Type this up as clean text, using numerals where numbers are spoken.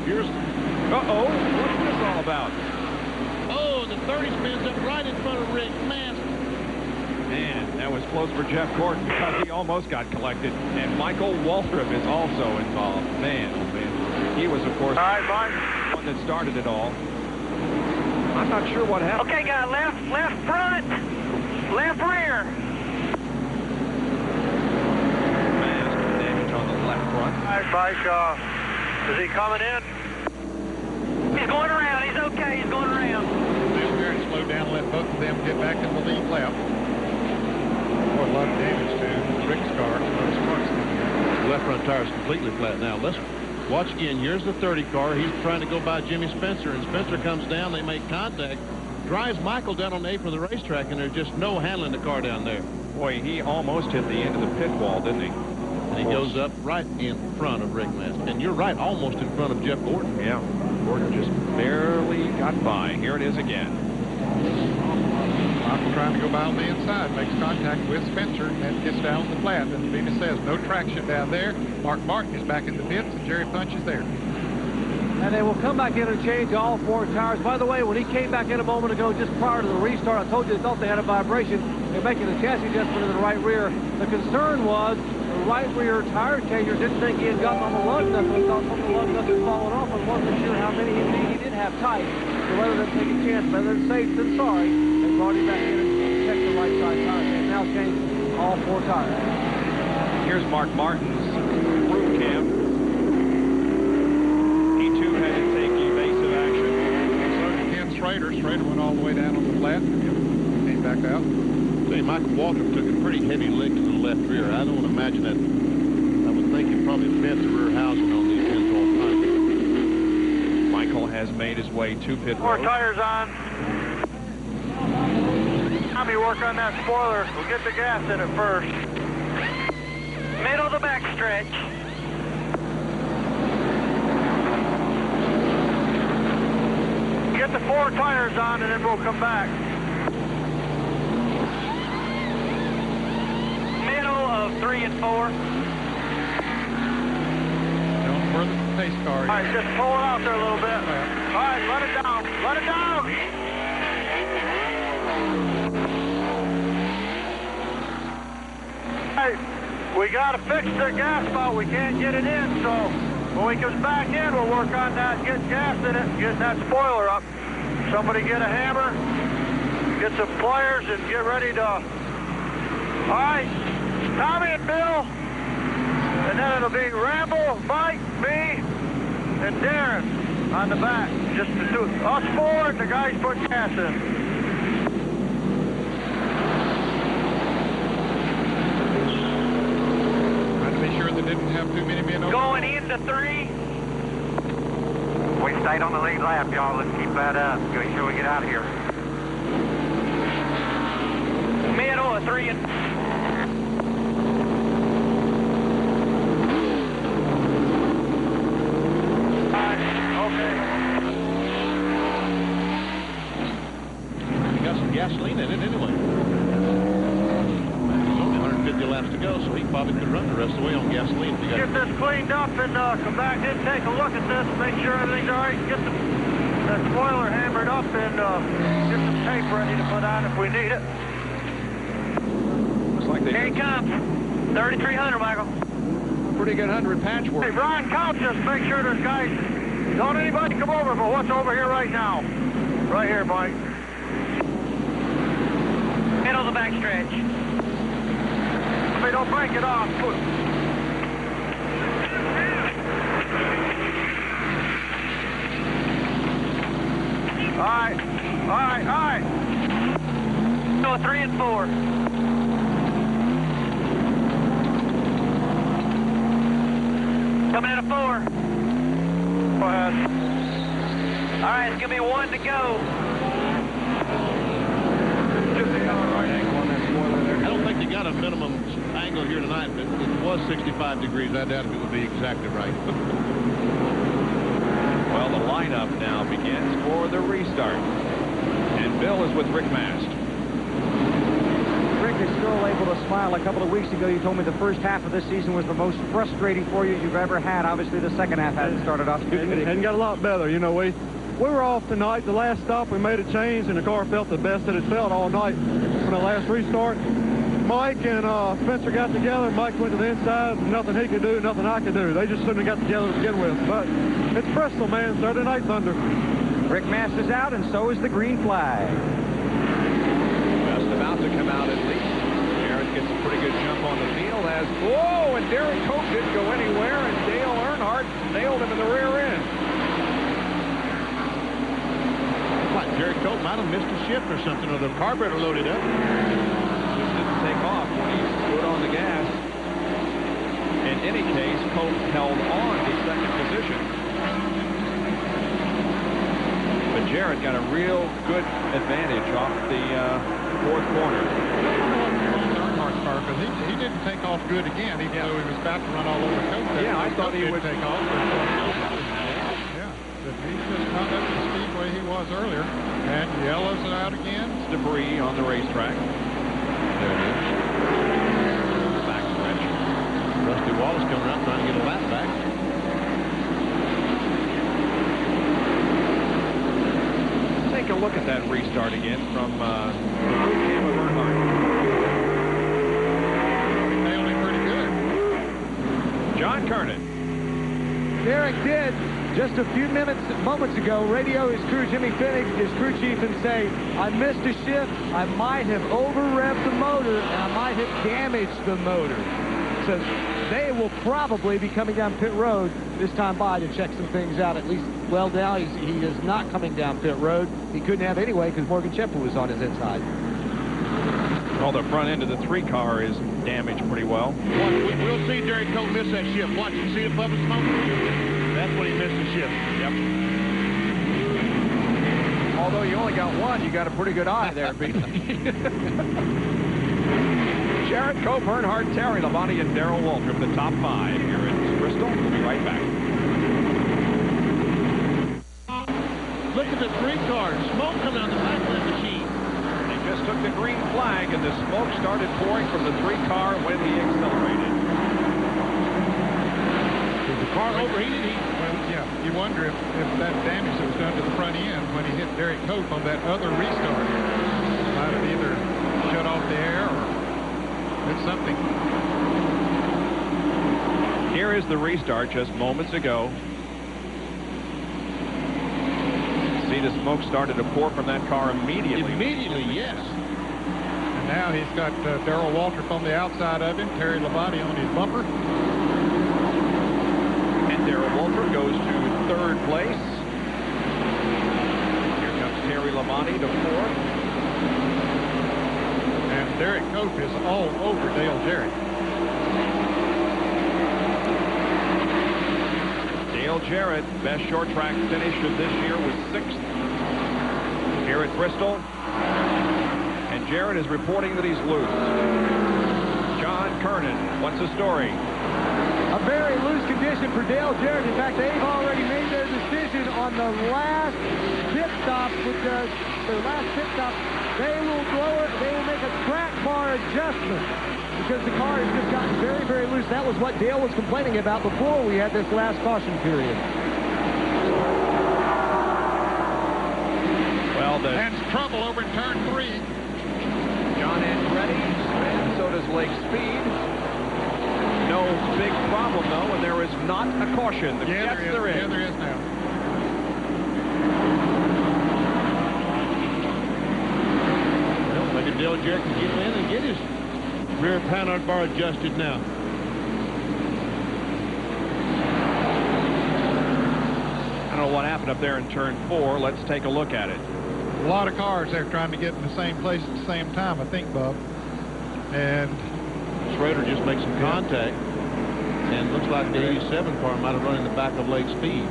Here's... Uh-oh, what's this all about? Oh, the 30 spins up right in front of Rick Mast. Man, that was close for Jeff Gordon because he almost got collected. And Michael Waltrip is also involved. Man, oh man. He was, of course, the one that started it all. I'm not sure what happened. Okay, got left front, left rear. Mast damage on the left front. All right, Mike, is he coming in? He's going around. He's okay. He's going around. Dale Earnhardt slowed down, let both of them get back in the lead lap. Boy, a lot of damage to Rick's car. The left front tire is completely flat now. Let's watch again. Here's the 30 car. He's trying to go by Jimmy Spencer, and Spencer comes down. They make contact. Drives Michael down on the apron of the racetrack, and there's just no handling the car down there. Boy, he almost hit the end of the pit wall, didn't he? And he goes up right in front of Rick Mast. And you're right, almost in front of Jeff Gordon. Yeah, Gordon just barely got by. Here it is again. Michael trying to go by on the inside, makes contact with Spencer, and then gets down the flat. And Venus says no traction down there. Mark Martin is back in the pits, and Jerry Punch is there. And they will come back in and change all 4 tires. By the way, when he came back in a moment ago, just prior to the restart, I told you they thought they had a vibration. They're making a chassis adjustment in the right rear. The concern was the right rear tire changer didn't think he had gotten on the lug nuts. He thought some of the lug nuts had fallen off and wasn't sure how many he did have tight. So rather than take a chance, better than safe than sorry, they brought him back in and checked the right side tire. They've now changed all 4 tires. Here's Mark Martin's crew cam. He too had to take evasive action. So did Ken Schrader. Schrader went all the way down on the flat, came back out. Say, Michael Waltrip took a pretty heavy lick to the left rear. I don't imagine that. I would think he probably bent the rear housing on these pins all the time. Michael has made his way to pit 4 road. tires on. Tommy, work on that spoiler. We'll get the gas in it first. Middle of the backstretch. Get the 4 tires on, and then we'll come back. Middle of 3 and 4. Don't further the pace car. All right, just pull it out there a little bit. All right, let it down. Let it down. Hey, we got to fix the gas spout. We can't get it in, so when he comes back in, we'll work on that, getting gas in it, getting that spoiler up. Somebody get a hammer, get some pliers, and get ready to... All right, Tommy and Bill, and then it'll be Rambo, Mike, me, and Darren on the back. Just the 2, us 4, and the guys put gas in. They didn't have too many men over. Going into 3. We stayed on the lead lap, y'all. Let's keep that up. Make sure we get out of here. Middle of 3 and... He got some gasoline in it anyway. There's only 150 laps to go, so he probably could run the rest of the way on gasoline if he got Get this cleaned up and come back in, take a look at this, make sure everything's all right. Get that spoiler hammered up and get some tape ready to put on if we need it. Looks like they Here he comes. 3,300, Michael. pretty good 100 patchwork. Hey, Brian, count this. Make sure there's guys. Don't anybody come over, but what's over here right now? Right here, Mike. Middle of the backstretch. Hey, don't break it off. All right, all right, all right. So 3 and 4. Coming in a 4. Go ahead. All right, it's gonna be 1 to go. I don't think you got a minimum angle here tonight, but it was 65 degrees. I doubt if it would be exactly right. Well, the lineup now begins for the restart. And Bill is with Rick Mast. Rick, you're still able to smile. A couple of weeks ago, you told me the first half of this season was the most frustrating for you you've ever had. Obviously, the second half hadn't started off too good. And got a lot better. You know, we were off tonight. The last stop, we made a change, and the car felt the best that it felt all night. When the last restart, Mike and Spencer got together. Mike went to the inside. Nothing he could do, nothing I could do. They just shouldn't have got together to begin with. But it's Bristol, man. Saturday Night Thunder. Rick Mast is out, and so is the green flag. Just about to come out at least. Jarrett gets a pretty good jump on the field as, whoa, and Derrike Cope didn't go anywhere, and Dale Earnhardt nailed him in the rear end. Like Jarrett Cope might have missed a shift or something, or the carburetor loaded up. Just didn't take off when he stood on the gas. In any case, Cope held on to second position. But Jarrett got a real good advantage off the fourth corner. Earnhardt's car, because he didn't take off good again, even though he was about to run all over Cope. Yeah, I thought he would take off. Yeah, but he's just not up to the speed way he was earlier. And yellows it out again. It's debris on the racetrack. There it is. Backstretch. Rusty Wallace coming out trying to get a lap back. Take a look at that restart again from the boot camp of Earnhardt. He nailed him pretty good. John Kernan. Derrike did just a few moments ago radio his crew, Jimmy Finnick, his crew chief, and say, I missed a shift. I might have over-revved the motor, and I might have damaged the motor. So they will probably be coming down pit road this time by to check some things out. At least, well, now he is not coming down pit road. He couldn't have anyway because Morgan Shepherd was on his inside. Well, the front end of the 3 car is damaged pretty well. We'll see Derrike Cope miss that shift. Watch, you see the public smoke? That's when he missed the shift. Yep. Although you only got one, you got a pretty good eye there, Pete. Jarrett, Cope, Earnhardt, Terry Labonte, and Darrell Waltrip, the top 5 here in Bristol. We'll be right back. Look at the 3 cars. Smoke coming out the back of the machine. They just took the green flag, and the smoke started pouring from the 3 car when he accelerated. Was the car overheated? Well, yeah, you wonder if that damage that was done to the front end when he hit Derrike Cope on that other restart might have either shut off the air or did something. Here is the restart just moments ago. See, the smoke started to pour from that car immediately. Immediately, yes. And now he's got Darrell Waltrip on the outside of him, Terry Labonte on his bumper. And Darrell Waltrip goes to 3rd place. Here comes Terry Labonte to 4th. And Derrike Cope is all over Dale Jarrett. Dale Jarrett, best short track finish of this year, was 6th here at Bristol. And Jarrett is reporting that he's loose. John Kernan, what's the story? A very loose condition for Dale Jarrett. In fact, they've already made their decision on the last pit stop. With their last pit stop, they will make a track bar adjustment because the car has just gotten very, very loose. That was what Dale was complaining about before we had this last caution period. Well, And trouble over in turn 3. John Andretti, and so does Lake Speed. No big problem, though, and there is not a caution. Yeah, there is. Yeah, there is now. Well, maybe Dale Jarrett can get in and get his rear panel bar adjusted now. I don't know what happened up there in turn 4. Let's take a look at it. A lot of cars there trying to get in the same place at the same time, I think, Bob. And Schrader just makes some contact. And looks like the 87 car might have run in the back of Lake Speed.